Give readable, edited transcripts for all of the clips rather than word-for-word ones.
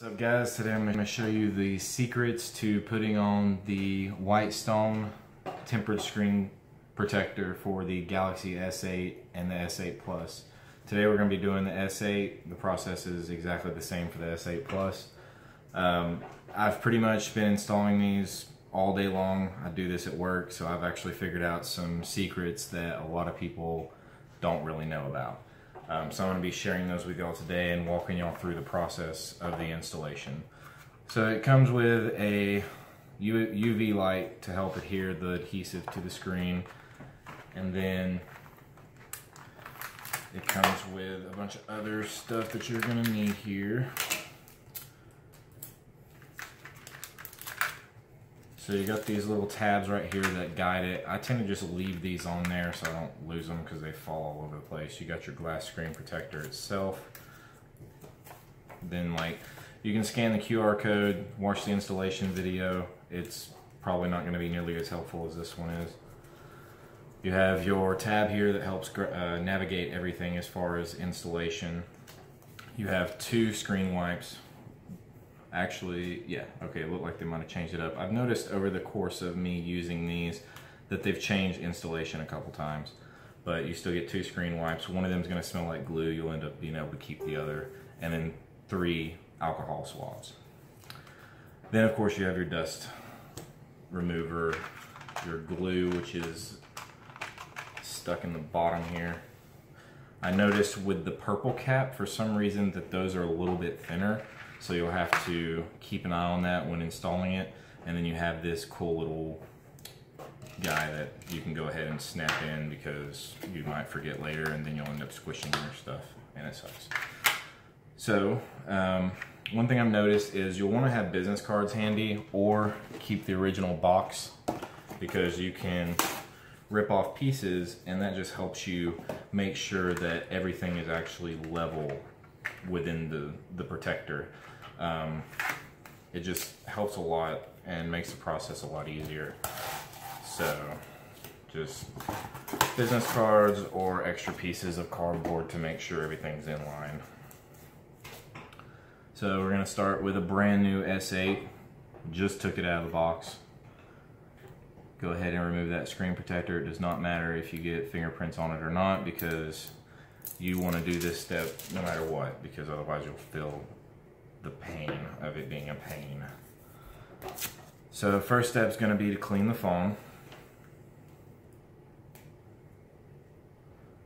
What's up guys, today I'm going to show you the secrets to putting on the Whitestone tempered screen protector for the Galaxy S8 and the S8 Plus. Today we're going to be doing the S8. The process is exactly the same for the S8 Plus. I've pretty much been installing these all day long. I do this at work, so I've actually figured out some secrets that a lot of people don't really know about. So I'm going to be sharing those with y'all today and walking y'all through the process of the installation. So it comes with a UV light to help adhere the adhesive to the screen, and then it comes with a bunch of other stuff that you're going to need here. So you got these little tabs right here that guide it. I tend to just leave these on there so I don't lose them because they fall all over the place. You got your glass screen protector itself. Then you can scan the QR code, watch the installation video. It's probably not going to be nearly as helpful as this one is. You have your tab here that helps navigate everything as far as installation. You have two screen wipes. Actually, yeah, okay, it looked like they might have changed it up. I've noticed over the course of me using these that they've changed installation a couple times, but you still get two screen wipes. One of them is going to smell like glue. You'll end up being able to keep the other, and then 3 alcohol swabs. Then, of course, you have your dust remover, your glue, which is stuck in the bottom here. I noticed with the purple cap, for some reason, that those are a little bit thinner. So you'll have to keep an eye on that when installing it. And then you have this cool little guy that you can go ahead and snap in because you might forget later and then you'll end up squishing your stuff and it sucks. So one thing I've noticed is you'll want to have business cards handy or keep the original box, because you can rip off pieces and that just helps you make sure that everything is actually level within the protector. It just helps a lot and makes the process a lot easier. So just business cards or extra pieces of cardboard to make sure everything's in line. So we're going to start with a brand new S8. Just took it out of the box. Go ahead and remove that screen protector. It does not matter if you get fingerprints on it or not, because you want to do this step no matter what, because otherwise you'll feel the pain of it being a pain. So the first step is going to be to clean the phone.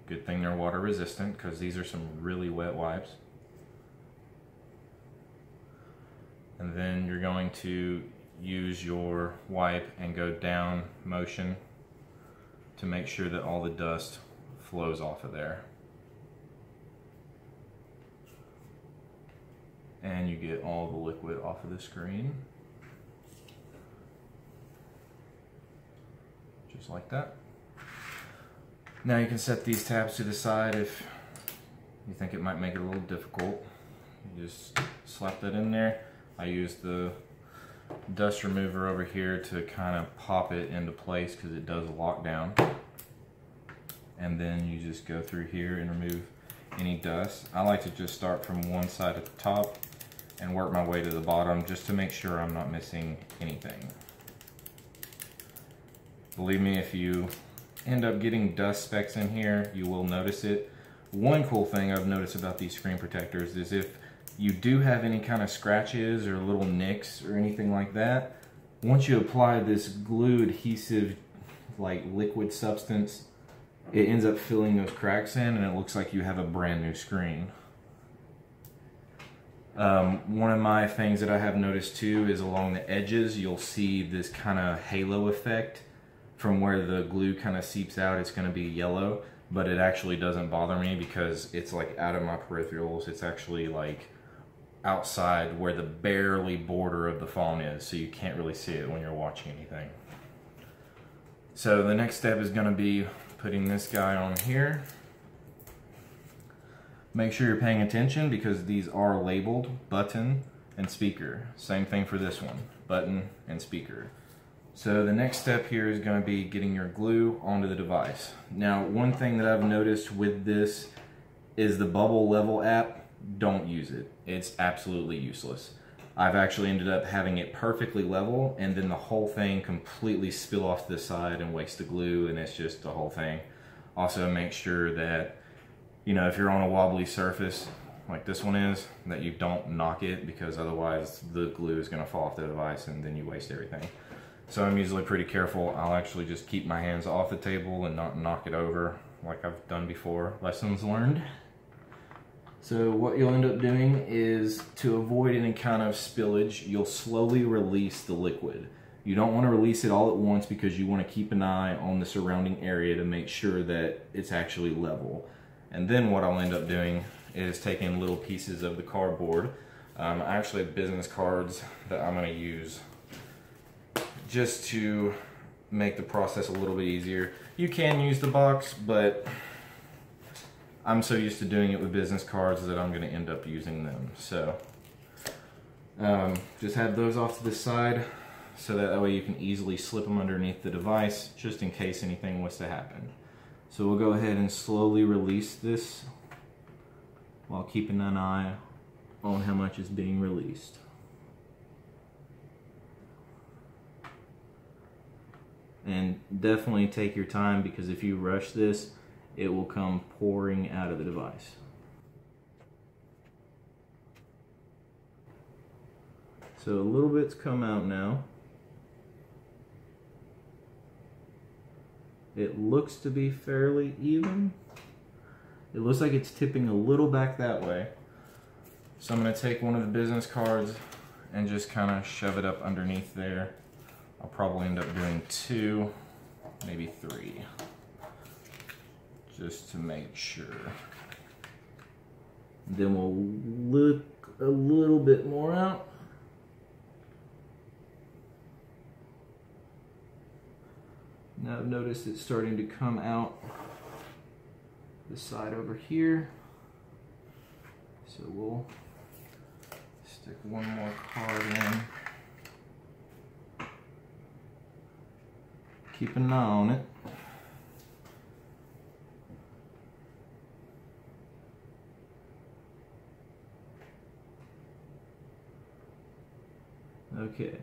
Good thing they're water resistant, because these are some really wet wipes. And then you're going to use your wipe and go down motion to make sure that all the dust flows off of there. And you get all the liquid off of the screen. Just like that. Now you can set these tabs to the side if you think it might make it a little difficult. You just slap that in there. I use the dust remover over here to kind of pop it into place because it does lock down. And then you just go through here and remove any dust. I like to just start from one side at the top and work my way to the bottom just to make sure I'm not missing anything. Believe me, if you end up getting dust specks in here, you will notice it. One cool thing I've noticed about these screen protectors is if you do have any kind of scratches or little nicks or anything like that, once you apply this glue adhesive like liquid substance, it ends up filling those cracks in and it looks like you have a brand new screen. One of my things that I have noticed too is along the edges you'll see this kind of halo effect from where the glue kind of seeps out. It's going to be yellow, but it actually doesn't bother me because it's like out of my peripherals. It's actually like outside where the barely border of the phone is, so you can't really see it when you're watching anything. So the next step is going to be putting this guy on here. Make sure you're paying attention because these are labeled button and speaker. Same thing for this one, button and speaker. So the next step here is going to be getting your glue onto the device. Now, one thing that I've noticed with this is the bubble level app. Don't use it. It's absolutely useless. I've actually ended up having it perfectly level and then the whole thing completely spill off to the side and waste the glue, and it's just the whole thing. Also make sure that, you know, if you're on a wobbly surface like this one is, that you don't knock it, because otherwise the glue is going to fall off the device and then you waste everything. So I'm usually pretty careful. I'll actually just keep my hands off the table and not knock it over like I've done before. Lessons learned. So what you'll end up doing is, to avoid any kind of spillage, you'll slowly release the liquid. You don't want to release it all at once because you want to keep an eye on the surrounding area to make sure that it's actually level. And then what I'll end up doing is taking little pieces of the cardboard. I actually have business cards that I'm going to use just to make the process a little bit easier. You can use the box, but I'm so used to doing it with business cards that I'm going to end up using them. So just have those off to the side so that way you can easily slip them underneath the device just in case anything was to happen. So we'll go ahead and slowly release this while keeping an eye on how much is being released. And definitely take your time, because if you rush this, it will come pouring out of the device. So a little bit's come out now. It looks to be fairly even. It looks like it's tipping a little back that way. So I'm going to take one of the business cards and just kind of shove it up underneath there. I'll probably end up doing 2, maybe 3, just to make sure. Then we'll look a little bit more out. Now I've noticed it's starting to come out the side over here. So we'll stick one more card in. Keep an eye on it. Okay.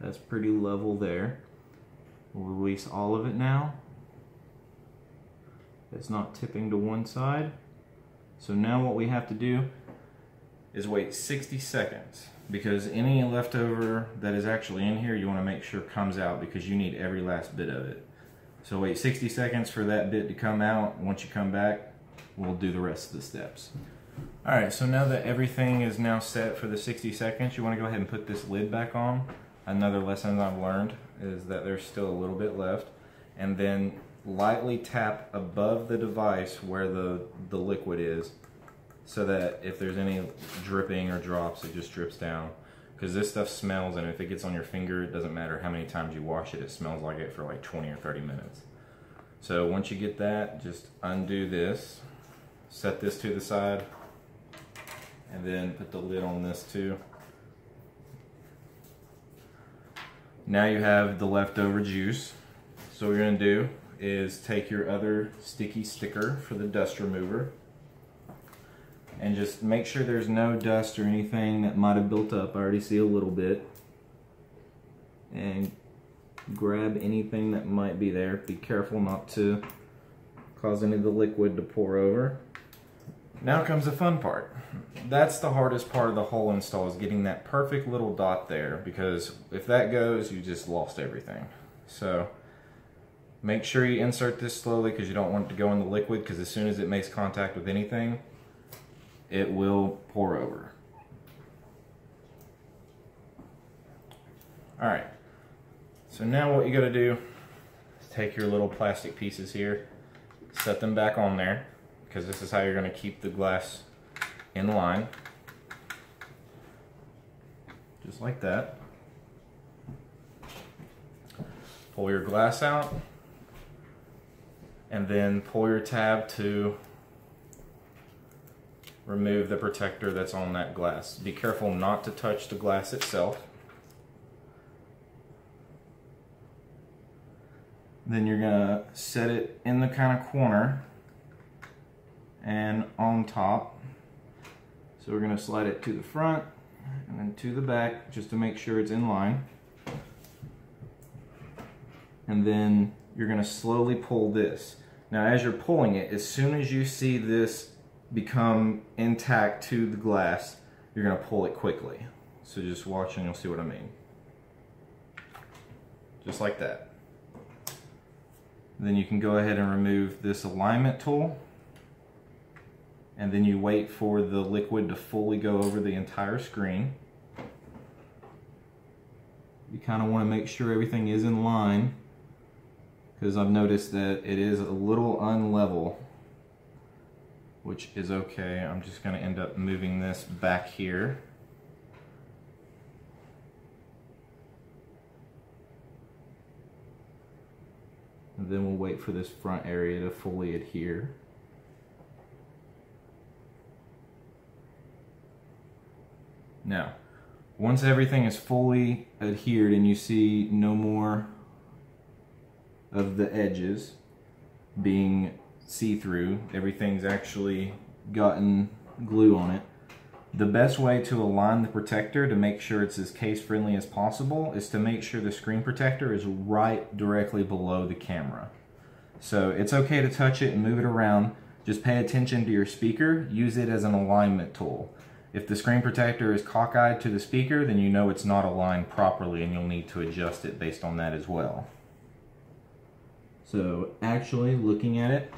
That's pretty level there. We'll release all of it now. It's not tipping to one side. So now what we have to do is wait 60 seconds, because any leftover that is actually in here you want to make sure comes out, because you need every last bit of it. So wait 60 seconds for that bit to come out. Once you come back, we'll do the rest of the steps. Alright, so now that everything is now set for the 60 seconds, you want to go ahead and put this lid back on. Another lesson I've learned is that there's still a little bit left, and then lightly tap above the device where the liquid is, so that if there's any dripping or drops, it just drips down. Because this stuff smells, and if it gets on your finger, it doesn't matter how many times you wash it, it smells like it for like 20 or 30 minutes. So once you get that, just undo this, set this to the side, and then put the lid on this too. Now you have the leftover juice. So what you're going to do is take your other sticky sticker for the dust remover and just make sure there's no dust or anything that might have built up. I already see a little bit. And grab anything that might be there. Be careful not to cause any of the liquid to pour over. Now comes the fun part. That's the hardest part of the whole install, is getting that perfect little dot there, because if that goes, you just lost everything. So make sure you insert this slowly, because you don't want it to go in the liquid, because as soon as it makes contact with anything, it will pour over. Alright, so now what you got to do is take your little plastic pieces here, set them back on there, because this is how you're going to keep the glass in line. Just like that. Pull your glass out, and then pull your tab to remove the protector that's on that glass. Be careful not to touch the glass itself. Then you're gonna set it in the kind of corner and on top, So we're going to slide it to the front and then to the back just to make sure it's in line. And then you're going to slowly pull this. Now as you're pulling it, as soon as you see this become intact to the glass, you're going to pull it quickly. So just watch and you'll see what I mean. Just like that. Then you can go ahead and remove this alignment tool, and then you wait for the liquid to fully go over the entire screen. You kind of want to make sure everything is in line, because I've noticed that it is a little unlevel, which is okay. I'm just going to end up moving this back here. And then we'll wait for this front area to fully adhere. Now, once everything is fully adhered and you see no more of the edges being see-through, everything's actually gotten glue on it, the best way to align the protector to make sure it's as case friendly as possible is to make sure the screen protector is right directly below the camera. So it's okay to touch it and move it around. Just pay attention to your speaker. Use it as an alignment tool. If the screen protector is cockeyed to the speaker, then you know it's not aligned properly and you'll need to adjust it based on that as well. So actually looking at it,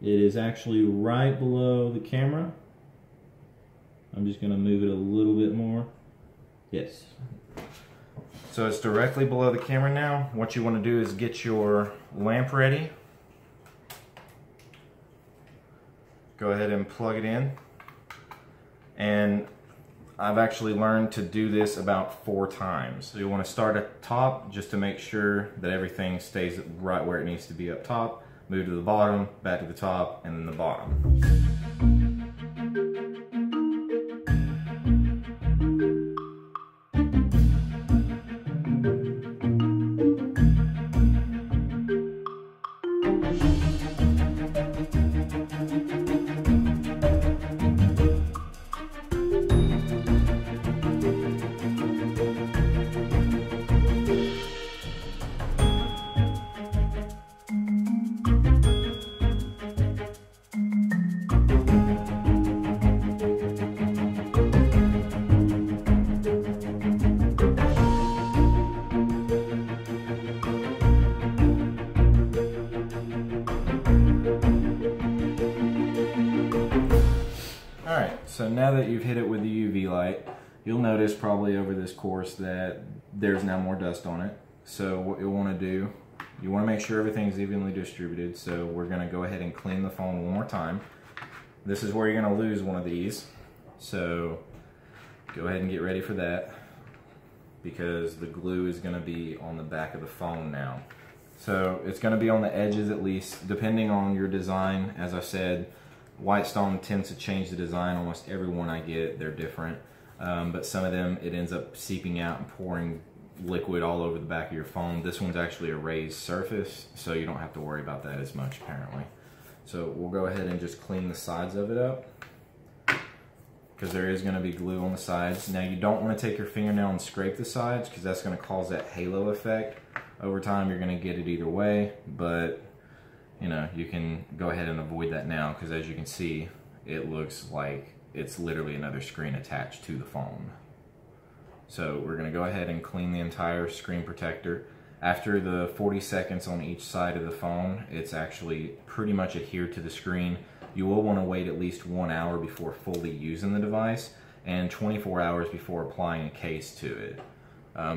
it is actually right below the camera. I'm just going to move it a little bit more. Yes. So it's directly below the camera now. What you want to do is get your lamp ready. Go ahead and plug it in. And I've actually learned to do this about 4 times. So you want to start at the top just to make sure that everything stays right where it needs to be up top. Move to the bottom, back to the top, and then the bottom. So now that you've hit it with the UV light, you'll notice probably over this course that there's now more dust on it. So what you'll want to do, you want to make sure everything's evenly distributed. So we're going to go ahead and clean the phone one more time. This is where you're going to lose one of these. So go ahead and get ready for that, because the glue is going to be on the back of the phone now. So it's going to be on the edges at least, depending on your design. As I said, Whitestone tends to change the design. Almost every one I get, they're different. But some of them, it ends up seeping out and pouring liquid all over the back of your phone. This one's actually a raised surface, so you don't have to worry about that as much apparently. So we'll go ahead and just clean the sides of it up, because there is going to be glue on the sides. Now you don't want to take your fingernail and scrape the sides, because that's going to cause that halo effect. Over time you're going to get it either way, but you know, you can go ahead and avoid that now, because as you can see, it looks like it's literally another screen attached to the phone. So we're going to go ahead and clean the entire screen protector. After the 40 seconds on each side of the phone, it's actually pretty much adhered to the screen. You will want to wait at least 1 hour before fully using the device, and 24 hours before applying a case to it.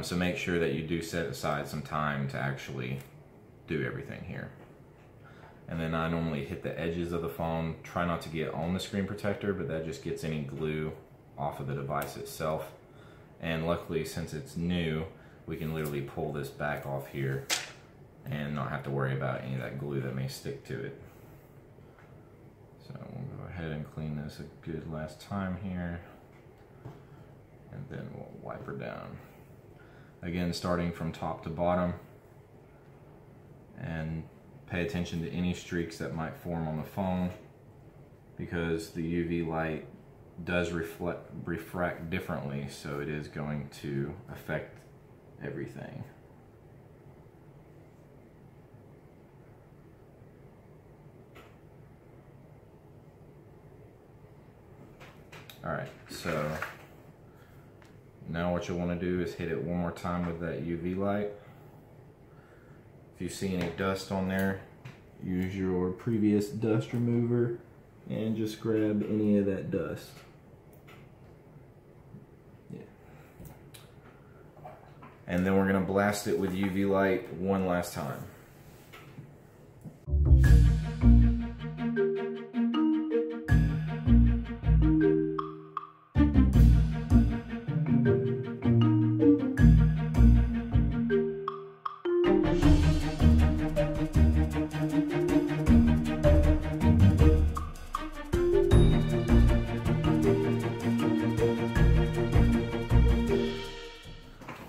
So make sure that you do set aside some time to actually do everything here. And then I normally hit the edges of the phone. Try not to get on the screen protector, but that just gets any glue off of the device itself. And luckily, since it's new, we can literally pull this back off here and not have to worry about any of that glue that may stick to it. So we'll go ahead and clean this a good last time here, and then we'll wipe her down. Again, starting from top to bottom, and pay attention to any streaks that might form on the phone. because the UV light does refract differently, so it is going to affect everything. Alright, so now what you'll want to do is hit it one more time with that UV light. If you see any dust on there, use your previous dust remover and just grab any of that dust. Yeah. And then we're going to blast it with UV light one last time.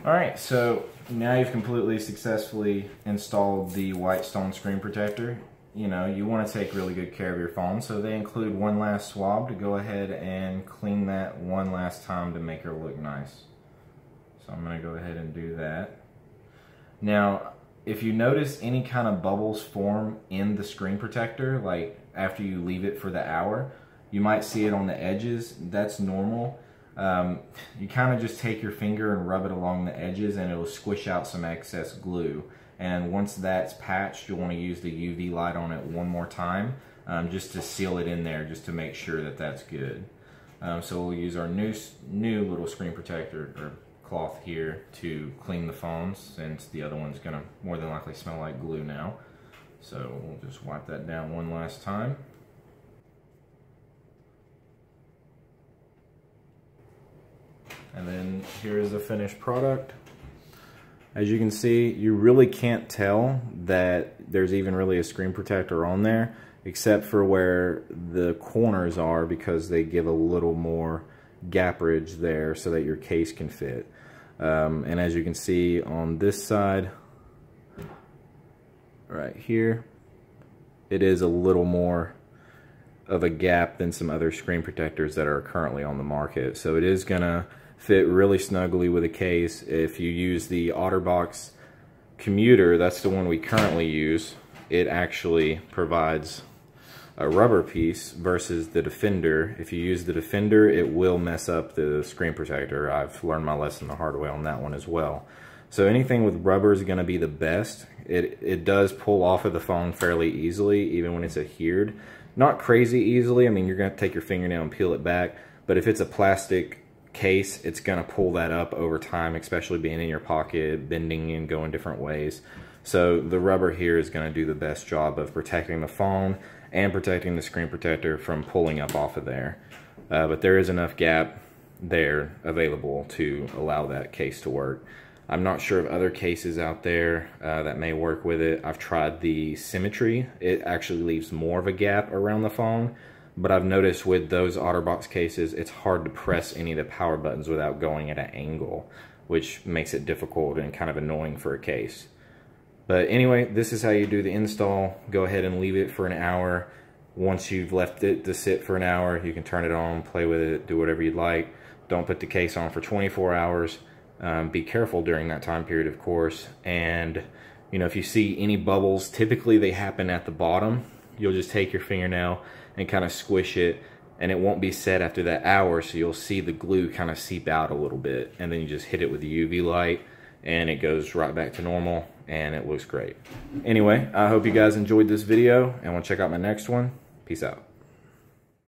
Alright, so now you've completely successfully installed the Whitestone screen protector. You know, you want to take really good care of your phone, so they include one last swab to go ahead and clean that one last time to make her look nice. So I'm going to go ahead and do that. Now, if you notice any kind of bubbles form in the screen protector, like after you leave it for the hour, you might see it on the edges. That's normal. You kind of just take your finger and rub it along the edges and it'll squish out some excess glue. And once that's patched, you'll want to use the UV light on it one more time just to seal it in there, just to make sure that that's good. So we'll use our new little screen protector or cloth here to clean the phone, since the other one's going to more than likely smell like glue now. So we'll just wipe that down one last time. And then here's the finished product. As you can see, you really can't tell that there's even really a screen protector on there, except for where the corners are, because they give a little more gapage there so that your case can fit. And as you can see on this side, right here, it is a little more of a gap than some other screen protectors that are currently on the market. So it is gonna fit really snugly with a case. If you use the OtterBox commuter, that's the one we currently use, it actually provides a rubber piece versus the Defender. If you use the Defender, it will mess up the screen protector. I've learned my lesson the hard way on that one as well. So anything with rubber is going to be the best. It does pull off of the phone fairly easily, even when it's adhered. Not crazy easily. I mean, you're going to take your fingernail and peel it back, but if it's a plastic case, it's going to pull that up over time, especially being in your pocket, bending and going different ways. So the rubber here is going to do the best job of protecting the phone and protecting the screen protector from pulling up off of there. But there is enough gap there available to allow that case to work. I'm not sure of other cases out there that may work with it. I've tried the Symmetry. It actually leaves more of a gap around the phone. But I've noticed with those OtterBox cases, it's hard to press any of the power buttons without going at an angle, which makes it difficult and kind of annoying for a case. But anyway, this is how you do the install. Go ahead and leave it for an hour. Once you've left it to sit for an hour, you can turn it on, play with it, do whatever you'd like. Don't put the case on for 24 hours. Be careful during that time period, of course. And you know, if you see any bubbles, typically they happen at the bottom. You'll just take your fingernail and kind of squish it, and it won't be set after that hour, so you'll see the glue kind of seep out a little bit, and then you just hit it with the UV light and it goes right back to normal and it looks great. Anyway, I hope you guys enjoyed this video and want to check out my next one. Peace out.